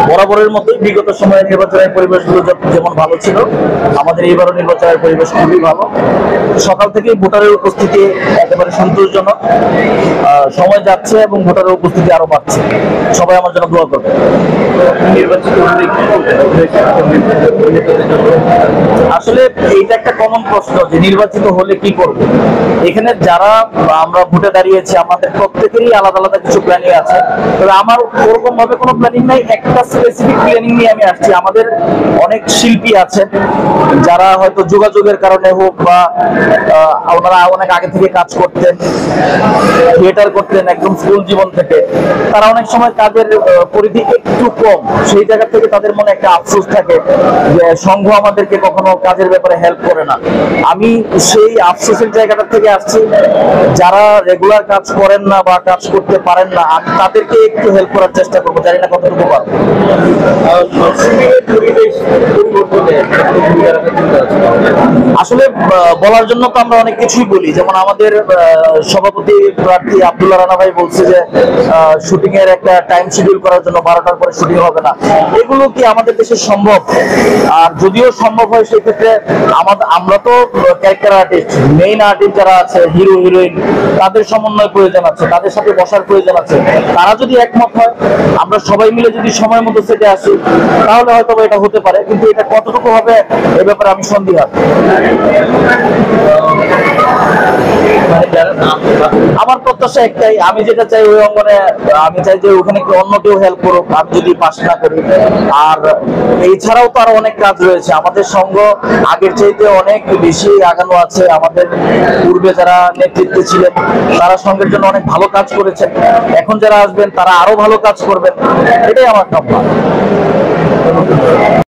বরাবরের মতোই বিগত সময়ে নির্বাচনের পরিবেশগুলো যেমন ভালো ছিল, আমাদের এইবারও নির্বাচনের পরিবেশ খুবই ভালো। সকাল থেকেই ভোটারের উপস্থিতি একেবারে সন্তোষজনক। সময় যাচ্ছে এবং ভোটারের উপস্থিতি আরো বাড়ছে। সবাই আমার জন্য দোয়া করবে। আসলে এইটা একটা কমন প্রশ্ন যে নির্বাচিত হলে কি করব। এখানে যারা আমরা ভোটে দাঁড়িয়েছি আমাদের প্রত্যেকেরই আলাদা আলাদা কিছু প্ল্যানিং আছে, তবে আমার ওরকম ভাবে কোনো প্ল্যানিং নাই। একটা স্পেসিফিক প্ল্যানিং নিয়ে আমি আসছি। আমাদের অনেক শিল্পী আছেন যারা হয়তো যোগাযোগের কারণে হোক বা ওনারা অনেক আগে থেকে কাজ করতেন, থিয়েটার করতেন একদম স্কুল জীবন থেকে, তারা অনেক সময় কাজের পরিধি একটু কম, সেই জায়গা থেকে তাদের মনে একটা আফসোস থাকে যে সংঘ আমাদেরকে কখনো কাজের ব্যাপারে হেল্প করে না। আমি সেই আফসোসের জায়গাটা থেকে আসছি। যারা রেগুলার কাজ করেন না বা কাজ করতে পারেন না, আমি তাদেরকে একটু হেল্প করার চেষ্টা করবো, জানি না কতটুকু পারবো। আসলে বলার জন্য তো আমরা অনেক কিছুই বলি, যেমন আমাদের সভাপতি প্রার্থী আব্দুল্লাহ রানা ভাই বলছে যে শুটিং এর একটা টাইম শিডিউল করার জন্য 12টার পরে শুটিং হবে না। এগুলো কি আমাদের দেশে সম্ভব? আর যদিও সম্ভব হয় সেক্ষেত্রে আমরা তো ক্যারেক্টার আর্টিস্ট, মেইন আর্টিস্ট যারা আছে, হিরো হিরোইন, তাদের সমন্বয় প্রয়োজন আছে, তাদের সাথে বসার প্রয়োজন আছে। তারা যদি একমত হয়, আমরা সবাই মিলে যদি সময় মতো সেটে আসি, তাহলে হয়তো এটা হতে পারে। কিন্তু এটা কতটুকু হবে এ ব্যাপারে আমি সন্দিহান। আমার প্রত্যাশা একটাই, আমি যেটা চাই ওই অঙ্গনে আমি চাই যে ওখানে অন্য কেউ হেল্প করুক, আমি যদি পাস না করি। আর এছাড়াও তো আরো অনেক কাজ রয়েছে। আমাদের সংঘ আগের চাইতে অনেক বেশি আগানো আছে। আমাদের পূর্বে যারা নেতৃত্বে ছিলেন তারা সংঘের জন্য অনেক ভালো কাজ করেছেন। এখন যারা আসবেন তারা আরো ভালো কাজ করবেন, এটাই আমার কামনা।